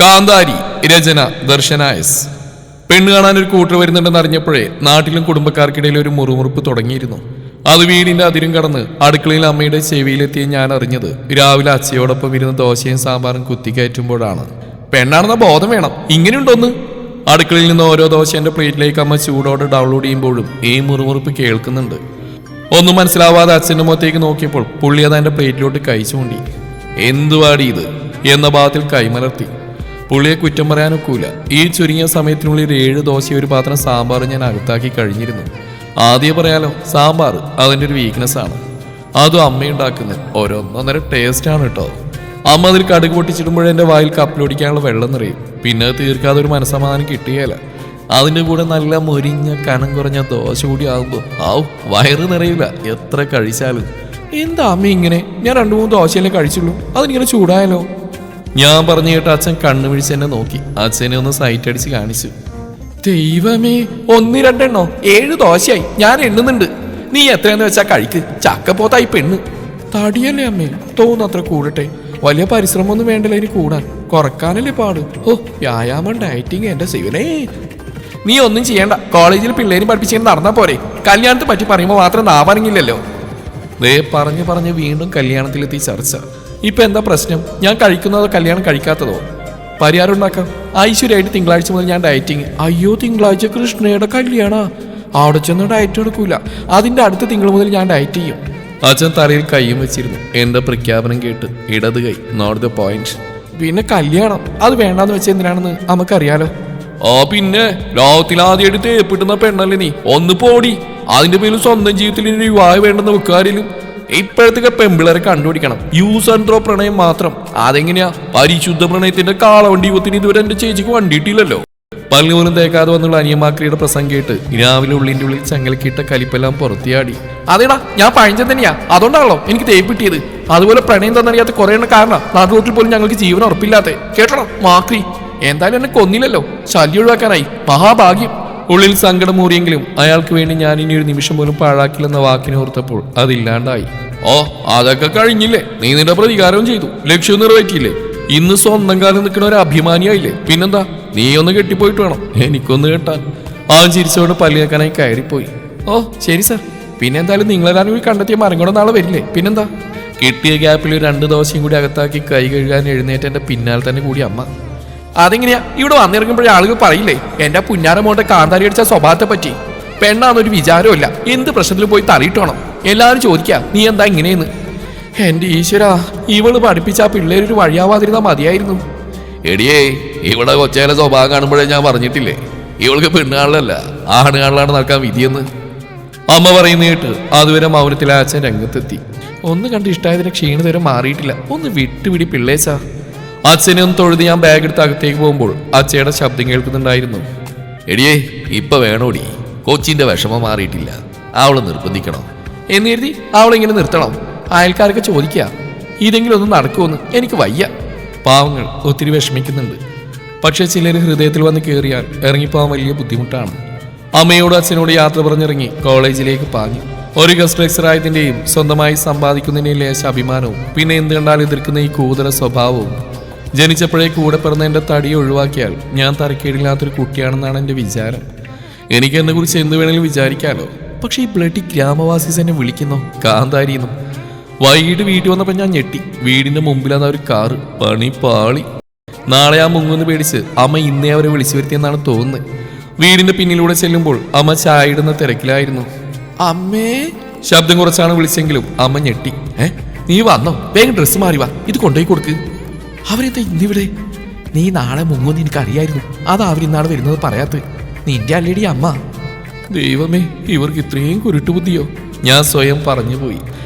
കാന്താരി രചന ദർശന എസ്. പെണ്ണ് കാണാൻ ഒരു കൂട്ടർ വരുന്നുണ്ടെന്ന് അറിഞ്ഞപ്പോഴേ നാട്ടിലും കുടുംബക്കാർക്കിടയിൽ ഒരു മുറുമുറുപ്പ് തുടങ്ങിയിരുന്നു. അത് വീടിന്റെ അതിരും കടന്ന് അടുക്കളയിൽ അമ്മയുടെ ചെവിയിലെത്തിയ ഞാൻ അറിഞ്ഞത് രാവിലെ അച്ഛയോടൊപ്പം ഇരുന്ന് ദോശയും സാമ്പാറും കുത്തിക്കയറ്റുമ്പോഴാണ്. പെണ്ണാണെന്ന ബോധം വേണം, ഇങ്ങനെയുണ്ടോന്ന്. അടുക്കളയിൽ നിന്ന് ഓരോ ദോശ എന്റെ പ്ലേറ്റിലേക്ക് അമ്മ ചൂടോടെ ഡൗൺലോഡ് ചെയ്യുമ്പോഴും ഈ മുറുമുറുപ്പ് കേൾക്കുന്നുണ്ട്. ഒന്നും മനസ്സിലാവാതെ അച്ഛൻ്റെ മുഖത്തേക്ക് നോക്കിയപ്പോൾ പുള്ളി അത് എന്റെ പ്ലേറ്റിലോട്ട് കഴിച്ചുകൊണ്ടി. എന്തുവാടി ഇത് എന്ന ഭാഗത്തിൽ കൈമലർത്തി. പുള്ളിയെ കുറ്റം പറയാനൊക്കൂല. ഈ ചുരുങ്ങിയ സമയത്തിനുള്ളിൽ 7 ദോശ ഒരു പാത്രം സാമ്പാർ ഞാൻ അകത്താക്കി കഴിഞ്ഞിരുന്നു. ആദ്യം പറയാലോ, സാമ്പാർ അതിൻ്റെ ഒരു വീക്ക്നെസ് ആണ്. അതും അമ്മയുണ്ടാക്കുന്നത് ഓരോന്നൊന്നര ടേസ്റ്റാണ് കേട്ടോ. അമ്മ അതിൽ കടുക് പൊട്ടിച്ചിടുമ്പോഴെൻ്റെ വായിൽ കപ്പിലൊടിക്കാനുള്ള വെള്ളം നിറയും. പിന്നെ അത് തീർക്കാതെ ഒരു മനസ്സമാധാനം കിട്ടുകയില്ല. അതിൻ്റെ കൂടെ നല്ല മൊരിഞ്ഞ കനം കുറഞ്ഞ ദോശ കൂടി ആകുമ്പോൾ വയറ് നിറയില്ല എത്ര കഴിച്ചാലും. എന്താ അമ്മ ഇങ്ങനെ? ഞാൻ 2-3 ദോശയല്ലേ കഴിച്ചുള്ളൂ, അതിനിങ്ങനെ ചൂടായാലോ? ഞാൻ പറഞ്ഞു കേട്ട് അച്ഛൻ കണ്ണു പിടിച്ച് എന്നെ നോക്കി. അച്ഛനെ ഒന്ന് സൈറ്റ് അടിച്ച് കാണിച്ചു. ദൈവമേ, 1-2 7 ദോശയായി, ഞാൻ എണ്ണുന്നുണ്ട്. നീ എത്രയെന്ന് വെച്ചാ കഴിക്ക്, ചക്കപ്പോത്തായി പെണ്ണ്. തടിയല്ലേ അമ്മേ, തോന്നത്ര കൂടട്ടെ. വലിയ പരിശ്രമമൊന്നും വേണ്ടല്ലോ ഇനി കൂടാൻ, കുറക്കാനല്ലേ പാട്. വ്യായാമം ഡയറ്റിങ് എന്റെ ശിവനേ. നീ ഒന്നും ചെയ്യണ്ട, കോളേജിൽ പിള്ളേരും പഠിപ്പിച്ചു നടന്നാ പോരെ. കല്യാണത്തെ പറ്റി പറയുമ്പോൾ മാത്രം നാവറിങ്ങില്ലല്ലോ. ദേ പറഞ്ഞ് വീണ്ടും കല്യാണത്തിലെത്തി ചർച്ച. ഇപ്പൊ എന്താ പ്രശ്നം? ഞാൻ കഴിക്കുന്നതോ കല്യാണം കഴിക്കാത്തതോ? പരിഹാരം ഉണ്ടാക്കാം. ഐശ്വര്യമായിട്ട് തിങ്കളാഴ്ച മുതൽ ഞാൻ ഡയറ്റിങ്. അയ്യോ, തിങ്കളാഴ്ച കൃഷ്ണയുടെ കല്യാണ, അവിടെ ചെന്ന് ഡയറ്റ് എടുക്കൂല. അതിന്റെ അടുത്ത തിങ്കൾ മുതൽ ഞാൻ ഡയറ്റ് ചെയ്യും. അച്ഛൻ തലയിൽ കൈയും വെച്ചിരുന്നു. എന്റെ പ്രഖ്യാപനം കേട്ട് ഇടത് കൈ, നോട്ട് ദ പോയിന്റ്. പിന്നെ കല്യാണം അത് വേണ്ടാന്ന് വെച്ച എന്തിനാണെന്ന് നമുക്കറിയാലോ. പിന്നെ ലോകത്തിൽ ആദ്യമായിട്ട് തേപ്പിട്ടുന്ന പെണ്ണല്ലേ നീ, ഒന്ന് പോടി. അതിന്റെ പേരിൽ സ്വന്തം ജീവിതത്തിൽ ഇനി യുവാവ് വേണ്ടെന്ന് വെക്കാരിലും. ഇപ്പോഴത്തെ പെമ്പിളരെ കണ്ടുപിടിക്കണം. യൂസ് ആൻഡ് ത്രോ പ്രണയം മാത്രം. അതെങ്ങനെയാ? പരിശുദ്ധ പ്രണയത്തിന്റെ കാളവണ്ടി യുവത്തിന് ഇതുവരെ എന്റെ ചേച്ചിക്ക് വണ്ടിയിട്ടില്ലല്ലോ. പല്ല് പോലും തേക്കാതെ വന്നുള്ള അനിയമാക്രിയുടെ പ്രസംഗം കേട്ട് രാവിലെ ഉള്ളിന്റെ ഉള്ളിൽ ചങ്ങലക്കിട്ട കലിപ്പെല്ലാം പുറത്തിയാടി. അതേടാ, ഞാൻ പഴഞ്ചൻ തന്നെയാ, അതുകൊണ്ടാണല്ലോ എനിക്ക് തേപ്പിട്ടിയത്. അതുപോലെ പ്രണയം തന്നറിയാത്ത കുറെ എണ്ണ കാരണം നാട്ടുകൂട്ടിൽ പോലും ഞങ്ങൾക്ക് ജീവൻ ഉറപ്പില്ലാത്ത കേട്ടോ മാക്രി. എന്തായാലും എന്നെ കൊന്നില്ലല്ലോ, ശല്യം ഒഴിവാക്കാനായി. മഹാഭാഗ്യം. ഉള്ളിൽ സങ്കടം മൂറിയെങ്കിലും അയാൾക്ക് വേണ്ടി ഞാൻ ഇനി ഒരു നിമിഷം പോലും പാഴാക്കില്ലെന്ന വാക്കിനെ ഓർത്തപ്പോൾ അതില്ലാണ്ടായി. അതൊക്കെ കഴിഞ്ഞില്ലേ? നീ നിന്റെ പ്രതികാരവും ചെയ്തു, ലക്ഷ്യം നിറവേറ്റിയില്ലേ? ഇന്ന് സ്വന്തം കാലം നിൽക്കുന്ന ഒരു അഭിമാനിയായില്ലേ? പിന്നെന്താ, നീ ഒന്ന് കെട്ടിപ്പോയിട്ട് വേണം എനിക്കൊന്ന് കെട്ടാൻ. അവൻ ചിരിച്ചോണ്ട് പല്ലിയേക്കാനായി കയറിപ്പോയി. ശരി സാർ. പിന്നെ എന്തായാലും നിങ്ങളെല്ലാവരും കൂടി കണ്ടെത്തിയ മരങ്ങോടെ നാളെ വരില്ലേ? പിന്നെന്താ? കിട്ടിയ ഗ്യാപ്പിൽ 2 ദോശയും കൂടി അകത്താക്കി കൈ കഴുകാൻ എഴുന്നേറ്റ് എന്റെ പിന്നാലെ തന്നെ കൂടി അമ്മ. അതെങ്ങനെയാ? ഇവിടെ വന്നിറങ്ങുമ്പോഴേ ആളുകൾ പറയില്ലേ എന്റെ പുന്നാരമോട്ടെ കാന്താരി അടിച്ച സ്വഭാവത്തെ പറ്റി? പെണ്ണാന്നൊരു വിചാരമില്ല, എന്ത് പ്രശ്നത്തിൽ പോയി തറിയിട്ടോണം. എല്ലാവരും ചോദിക്കാ നീ എന്താ ഇങ്ങനെയെന്ന്. എന്റെ ഈശ്വരാ, ഇവള് പഠിപ്പിച്ച ആ പിള്ളേരൊരു വഴിയാവാതിരുന്നാ മതിയായിരുന്നു. എടിയേ, ഇവിടെ കൊച്ചേലെ സ്വഭാവം കാണുമ്പോഴേ ഞാൻ പറഞ്ഞിട്ടില്ലേ ഇവൾക്ക് പെണ്ണുകാളിലല്ല ആണുകാളിലാണ് നടക്കാൻ വിധിയെന്ന്. അമ്മ പറയുന്ന കേട്ട് അതുവരെ മൗനത്തിലെ അച്ഛൻ രംഗത്തെത്തി. ഒന്ന് കണ്ട് ഇഷ്ടായതിന്റെ ക്ഷീണതരം മാറിയിട്ടില്ല. ഒന്ന് വിട്ടുപിടി പിള്ളേച്ചാ. അച്ഛനെ ഒന്ന് തൊഴുത് ഞാൻ ബാഗ് എടുത്ത് അകത്തേക്ക് പോകുമ്പോൾ അച്ഛയുടെ ശബ്ദം കേൾക്കുന്നുണ്ടായിരുന്നു. എടിയേ, ഇപ്പൊ വേണോടി, കൊച്ചിന്റെ വിഷമം മാറിയിട്ടില്ല, അവള് നിർബന്ധിക്കണം എന്ന് കരുതി അവളിങ്ങനെ നിർത്തണം? അയൽക്കാരൊക്കെ ചോദിക്കുക ഇതെങ്കിലും ഒന്നും നടക്കുമെന്ന്. എനിക്ക് വയ്യ. പാവങ്ങൾ ഒത്തിരി വിഷമിക്കുന്നുണ്ട്. പക്ഷെ ചിലർ ഹൃദയത്തിൽ വന്ന് കയറിയാൽ ഇറങ്ങിപ്പോവാൻ വലിയ ബുദ്ധിമുട്ടാണ്. അമ്മയോടും അച്ഛനോട് യാത്ര പറഞ്ഞിറങ്ങി കോളേജിലേക്ക് പാഞ്ഞു. ഒരു ഗസ്റ്റ് ലെക്ചറായതിന്റെയും സ്വന്തമായി സമ്പാദിക്കുന്നതിന്റെയും ലേശ അഭിമാനവും പിന്നെ എന്ത് കണ്ടാൽ എതിർക്കുന്ന ഈ കൂതല സ്വഭാവവും. ജനിച്ചപ്പോഴേ കൂടെ പിറന്ന എൻ്റെ തടിയെ ഒഴിവാക്കിയാൽ ഞാൻ തരക്കേടില്ലാത്തൊരു കുട്ടിയാണെന്നാണ് എൻ്റെ വിചാരം. എനിക്ക് എന്നെ കുറിച്ച് എന്ത് വേണമെങ്കിലും വിചാരിക്കാമല്ലോ. പക്ഷെ ഈ ബ്ലഡി ഗ്രാമവാസീസ് എന്നെ വിളിക്കുന്നു കാന്താരിന്നു. വൈകിട്ട് വീട്ടിൽ വന്നപ്പോൾ ഞാൻ ഞെട്ടി. വീടിന്റെ മുമ്പിലാണ് ഒരു കാറ്. പണി പാളി. നാളെ ആ മുങ്ങുന്ന് പേടിച്ച് അമ്മ ഇന്നേ അവരെ വിളിച്ചു വരുത്തിയെന്നാണ് തോന്നുന്നത്. വീടിന്റെ പിന്നിലൂടെ ചെല്ലുമ്പോൾ അമ്മ ചായ ഇടുന്ന തിരക്കിലായിരുന്നു. അമ്മേ, ശബ്ദം കുറച്ചാണ് വിളിച്ചെങ്കിലും അമ്മ ഞെട്ടി. നീ വന്നോ? വേഗം ഡ്രസ്സ് മാറി വാ, ഇത് കൊണ്ടുപോയി കൊടുക്ക്. അവരെന്താ ഇന്നിവിടെ? നീ നാളെ മുങ്ങുന്ന് എനിക്കറിയായിരുന്നു, അതാ അവരിന്നാണ് വരുന്നത് പറയാത്ത. നിന്റെ അല്ലേടി അമ്മ. ദൈവമേ, ഇവർക്ക് ഇത്രയും കുരുട്ടുബുദ്ധിയോ? ഞാൻ സ്വയം പറഞ്ഞു പോയി.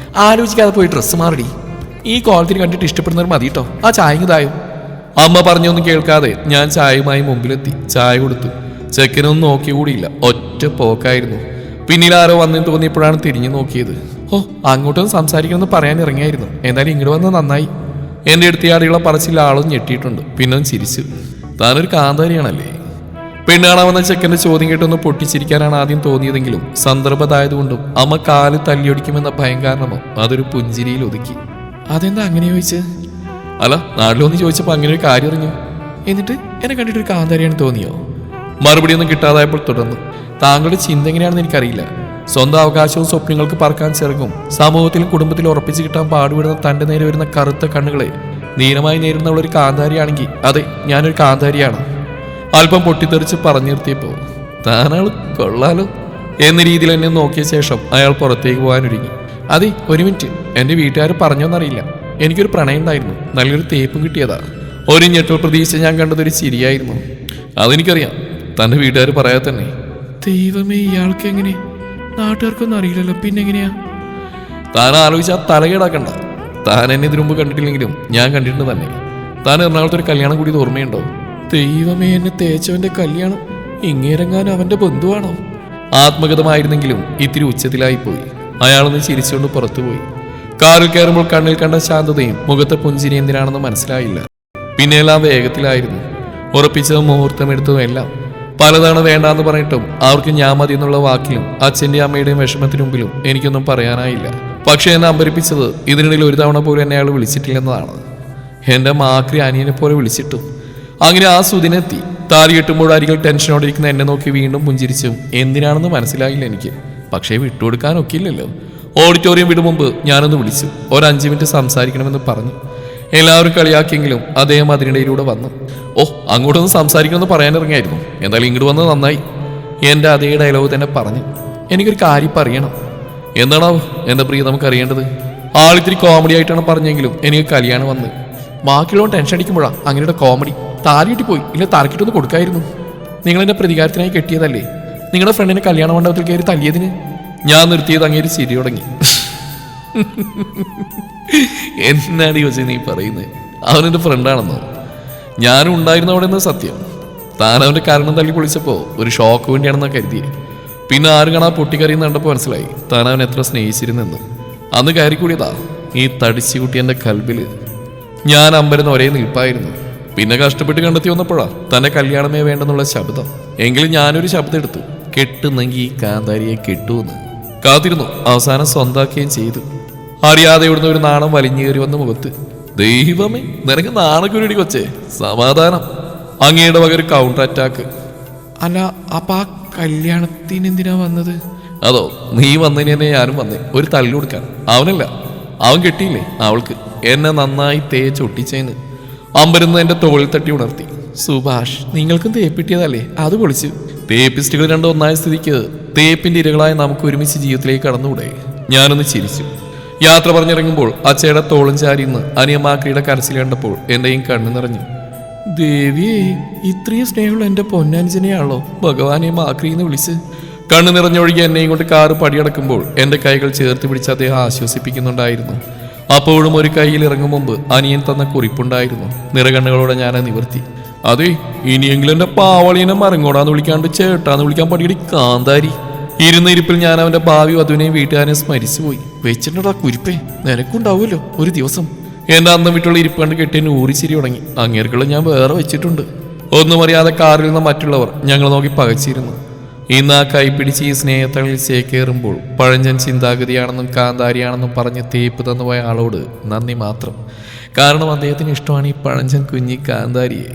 ആലോചിക്കാതെ പോയി ഡ്രസ്സ് മാറടി. ഈ കോളത്തിന് കണ്ടിട്ട് ഇഷ്ടപ്പെടുന്നവർ മതി കേട്ടോ. ആ ചായതായോ? അമ്മ പറഞ്ഞൊന്നും കേൾക്കാതെ ഞാൻ ചായയുമായി മുമ്പിലെത്തി. ചായ കൊടുത്തു. ചെക്കനൊന്നും നോക്കി കൂടിയില്ല, ഒറ്റ പോക്കായിരുന്നു. പിന്നീട് ആരോ വന്നെന്ന് തോന്നിയപ്പോഴാണ് തിരിഞ്ഞു നോക്കിയത്. അങ്ങോട്ടൊന്നും സംസാരിക്കണമെന്ന് പറയാൻ ഇറങ്ങിയായിരുന്നു. എന്തായാലും ഇങ്ങോട്ട് വന്നത് നന്നായി. എന്റെ അടുത്തയാടികളെ പറച്ചില്ല ആളും ഞെട്ടിയിട്ടുണ്ട്. പിന്നെ ചിരിച്ചു. താനൊരു കാന്താരിയാണല്ലേ? പെണ്ണാണാവുന്ന ചെക്കന്റെ ചോദ്യം കേട്ടൊന്ന് പൊട്ടിച്ചിരിക്കാനാണ് ആദ്യം തോന്നിയതെങ്കിലും സന്ദർഭതായതുകൊണ്ടും അമ്മ കാല് തല്ലിയൊടിക്കുമെന്ന ഭയം കാരണമോ അതൊരു പുഞ്ചിരിയിൽ ഒതുക്കി. അതെന്താ അങ്ങനെ ചോദിച്ച്? അല്ല, നാട്ടിലൊന്ന് ചോദിച്ചപ്പോൾ അങ്ങനെ ഒരു കാര്യം അറിഞ്ഞു. എന്നിട്ട് എന്നെ കണ്ടിട്ട് ഒരു കാന്താരിയാണ് തോന്നിയോ? മറുപടിയൊന്നും കിട്ടാതായപ്പോൾ തുടർന്നു. താങ്കളുടെ ചിന്ത എങ്ങനെയാണെന്ന് എനിക്കറിയില്ല. സ്വന്തം അവകാശവും സ്വപ്നങ്ങൾക്ക് പറക്കാൻ ചെറുകും സമൂഹത്തിലും കുടുംബത്തിലും ഉറപ്പിച്ചു കിട്ടാൻ പാടുപെടുന്ന തന്റെ നേരെ വരുന്ന കറുത്ത കണ്ണുകളെ ധീരമായി നേരിടുന്ന ഒരു കാന്താരിയാണെങ്കിൽ അതെ, ഞാനൊരു കാന്താരിയാണ്. അല്പം പൊട്ടിത്തെറിച്ച് പറഞ്ഞു നിർത്തിയപ്പോൾ താനാൾ കൊള്ളാലോ എന്ന രീതിയിൽ എന്നെ നോക്കിയ ശേഷം അയാൾ പുറത്തേക്ക് പോകാനൊരുങ്ങി. അതെ, ഒരു മിനിറ്റ്, എൻ്റെ വീട്ടുകാർ പറഞ്ഞോന്നറിയില്ല, എനിക്കൊരു പ്രണയം ഉണ്ടായിരുന്നു. നല്ലൊരു തേപ്പും കിട്ടിയതാ. ഒരു ഞെട്ടൽ പ്രതീക്ഷ ഞാൻ കണ്ടതൊരു ചിരിയായിരുന്നു. അതെനിക്കറിയാം, തൻ്റെ വീട്ടുകാർ പറയാതെ തന്നെ. ദൈവമേ, ഇയാൾക്ക് എങ്ങനെ? നാട്ടുകാർക്കൊന്നും അറിയില്ലല്ലോ, പിന്നെങ്ങനെയാ? താൻ ആലോചിച്ചാൽ തലകേടാക്കണ്ട. താൻ എന്നെ ഇതിനു മുമ്പ് കണ്ടിട്ടില്ലെങ്കിലും ഞാൻ കണ്ടിട്ടുണ്ട് തന്നെ. താൻ എറണാകുളത്തൊരു കല്യാണം കൂടി ഓർമ്മയുണ്ടോ? ദൈവമേ, എന്നെ തേച്ചവന്റെ കല്യാണം ഇങ്ങേരങ്ങാൻ അവന്റെ ബന്ധുവാണോ? ആത്മഗതമായിരുന്നെങ്കിലും ഇത്തിരി ഉച്ചത്തിലായിപ്പോയി. അയാളൊന്ന് ചിരിച്ചുകൊണ്ട് പുറത്തുപോയി. കാറിൽ കയറുമ്പോൾ കണ്ണിൽ കണ്ട ശാന്തതയും മുഖത്തെ പുഞ്ചിരി എന്തിനാണെന്ന് മനസ്സിലായില്ല. പിന്നെയെല്ലാം വേഗത്തിലായിരുന്നു. ഉറപ്പിച്ചതും മുഹൂർത്തമെടുത്തതും എല്ലാം. പലതവണ വേണ്ടാന്ന് പറഞ്ഞിട്ടും അവർക്ക് ഞാൻ മതി എന്നുള്ള വാക്കിലും അച്ഛൻ്റെ അമ്മയുടെയും വിഷമത്തിന് മുമ്പിലും എനിക്കൊന്നും പറയാനായില്ല. പക്ഷെ എന്നെ അമ്പരിപ്പിച്ചത് ഇതിനിടയിൽ ഒരു തവണ പോലും എന്നെ അയാൾ വിളിച്ചിട്ടില്ലെന്നതാണ്. എൻ്റെ മാക്രി അനിയനെ പോലെ വിളിച്ചിട്ടും. അങ്ങനെ ആ സുദിനെത്തി. താലി കെട്ടുമ്പോൾ അരികിൽ ടെൻഷനോടെ ഇരിക്കുന്ന എന്നെ നോക്കി വീണ്ടും പുഞ്ചിരിച്ചും. എന്തിനാണെന്ന് മനസ്സിലായില്ല എനിക്ക്. പക്ഷേ വിട്ടുകൊടുക്കാനൊക്കില്ലല്ലോ. ഓഡിറ്റോറിയം വിടും മുമ്പ് ഞാനൊന്ന് വിളിച്ചു. ഒരു 5 മിനിറ്റ് സംസാരിക്കണമെന്ന് പറഞ്ഞു. എല്ലാവരും കളിയാക്കിയെങ്കിലും അദ്ദേഹം അതിനിടയിലൂടെ വന്നു. ഓ, അങ്ങോട്ടൊന്ന് സംസാരിക്കണമെന്ന് പറയാനിറങ്ങിയായിരുന്നു. എന്തായാലും ഇങ്ങോട്ട് വന്നത് നന്നായി. എൻ്റെ അതേ ഡയലോഗ് തന്നെ പറഞ്ഞു. എനിക്കൊരു കാര്യം പറയണം. എന്താണോ എൻ്റെ പ്രിയ നമുക്ക് അറിയേണ്ടത്? ആളിത്തിരി കോമഡി ആയിട്ടാണ് പറഞ്ഞെങ്കിലും എനിക്ക് കല്യാണം വന്ന്. ബാക്കിയുള്ളവൻ ടെൻഷൻ അടിക്കുമ്പോഴാണ് അങ്ങനെയുടെ കോമഡി. താലിയിട്ട് പോയി, ഇല്ല തറക്കിട്ടൊന്ന് കൊടുക്കായിരുന്നു. നിങ്ങളെന്നെ പ്രതികാരത്തിനായി കെട്ടിയതല്ലേ? നിങ്ങളുടെ ഫ്രണ്ടിനെ കല്യാണ മണ്ഡപത്തിൽ കയറി തല്ലിയതിന്? ഞാൻ നിർത്തിയത് അങ്ങേര് ചിരി തുടങ്ങി. എന്നാണ് യോജന നീ പറയുന്നത്? അവനെൻ്റെ ഫ്രണ്ടാണെന്നോ? ഞാനും ഉണ്ടായിരുന്നു അവിടെ നിന്ന് സത്യം. താൻ അവൻ്റെ കാരണം തല്ലി പൊളിച്ചപ്പോൾ ഒരു ഷോക്ക് വേണ്ടിയാണെന്നാണ് കരുതിയത്. പിന്നെ ആരും കാണാൻ പൊട്ടിക്കറിയുന്ന കണ്ടപ്പോൾ മനസ്സിലായി താൻ അവൻ എത്ര സ്നേഹിച്ചിരുന്നെന്ന്. അന്ന് കയറിക്കൂടിയതാ ഈ തടിച്ചു കുട്ടി എൻ്റെ കൽബിൽ. ഞാൻ അമ്പരുന്ന ഒരേ നിൽപ്പായിരുന്നു. പിന്നെ കഷ്ടപ്പെട്ട് കണ്ടെത്തി വന്നപ്പോഴാ തന്റെ കല്യാണമേ വേണ്ടെന്നുള്ള ശബ്ദം. എങ്കിലും ഞാനൊരു ശബ്ദം എടുത്തു, കെട്ടുന്നെങ്കിൽ ഈ കാന്താരിയെ കെട്ടുമെന്ന്. കാത്തിരുന്നു. അവസാനം സ്വന്താക്കുകയും ചെയ്തു. അറിയാതെ ഇവിടുന്ന് ഒരു നാണം വലിഞ്ഞേറി വന്ന മുഖത്ത്. ദൈവമേ, നിനക്ക് നാണക്കുരുടി കൊച്ചേ. സമാധാനം. അങ്ങയുടെ വക ഒരു കൗണ്ടർ അറ്റാക്ക്. അല്ല, അപ്പൊ ആ കല്യാണത്തിന് എന്തിനാ വന്നത്? അതോ, നീ വന്നതിന് തന്നെ ഞാനും വന്നേ, ഒരു തല്ലു കൊടുക്കാൻ. അവനല്ല, അവൻ കെട്ടിയില്ലേ അവൾക്ക്. എന്നെ നന്നായി തേച്ചൊട്ടിച്ചേന്ന്. അമ്പരുന്ന് എന്റെ തോളിൽ തട്ടി ഉണർത്തി. സുഭാഷ്, നിങ്ങൾക്കും തേപ്പിട്ടിയതല്ലേ? അത് പൊളിച്ചു. തേപ്പിസ്റ്റുകൾ രണ്ടും ഒന്നായ സ്ഥിതിക്ക് തേപ്പിന്റെ ഇരകളായ നമുക്ക് ഒരുമിച്ച് ജീവിതത്തിലേക്ക് കടന്നുകൂടെ? ഞാനൊന്ന് ചിരിച്ചു. യാത്ര പറഞ്ഞിറങ്ങുമ്പോൾ അച്ചയുടെ തോളും ചാരിന്ന് അനിയമാക്രിയുടെ കരച്ചിൽ കണ്ടപ്പോൾ എന്റെയും കണ്ണു നിറഞ്ഞു. ദേവിയെ, ഇത്രയും സ്നേഹമുള്ള എന്റെ പൊന്നനുജനെയാണല്ലോ ഭഗവാനെ മാക്രിന്ന് വിളിച്ച്. കണ്ണു നിറഞ്ഞൊഴുകി എന്നെയും കൊണ്ട് കാറ് പടിയടക്കുമ്പോൾ എന്റെ കൈകൾ ചേർത്ത് പിടിച്ച് അദ്ദേഹം ആശ്വസിപ്പിക്കുന്നുണ്ടായിരുന്നു. അപ്പോഴും ഒരു കയ്യിൽ ഇറങ്ങും മുമ്പ് അനിയൻ തന്ന കുറിപ്പുണ്ടായിരുന്നു. നിറകണ്ണുകളോടെ ഞാൻ നിവർത്തി. അതെ, ഇനിയെങ്കിലും എന്റെ പാവളീനെ മറങ്ങോടാന്ന് വിളിക്കാണ്ട് ചേട്ടാന്ന് വിളിക്കാൻ പടിയടി കാന്താരി. ഇരുന്ന ഇരിപ്പിൽ ഞാൻ അവന്റെ ഭാവി വധുവിനെയും വീട്ടുകാരെയും സ്മരിച്ചു പോയി. വെച്ചിട്ടുണ്ടാ കുരിപ്പേ, നിനക്കുണ്ടാവുമല്ലോ ഒരു ദിവസം. എന്റെ അന്തം വിട്ടുള്ള ഇരിപ്പ് കണ്ട് കെട്ടിയ ഊറിച്ചിരി തുടങ്ങി. അങ്ങേർക്കുള്ള ഞാൻ വേറെ വെച്ചിട്ടുണ്ട്. ഒന്നും അറിയാതെ കാറിൽ നിന്ന് മറ്റുള്ളവർ ഞങ്ങൾ നോക്കി പകച്ചിരുന്നു. ഇന്ന് ആ കൈപ്പിടിച്ച് ഈ സ്നേഹത്തളിൽ ചേക്കേറുമ്പോൾ പഴഞ്ചൻ ചിന്താഗതിയാണെന്നും കാന്താരിയാണെന്നും പറഞ്ഞ് തേപ്പ് തന്നുപോയ ആളോട് നന്ദി മാത്രം. കാരണം അദ്ദേഹത്തിന് ഇഷ്ടമാണ് ഈ പഴഞ്ചൻ കുഞ്ഞി കാന്താരിയെ.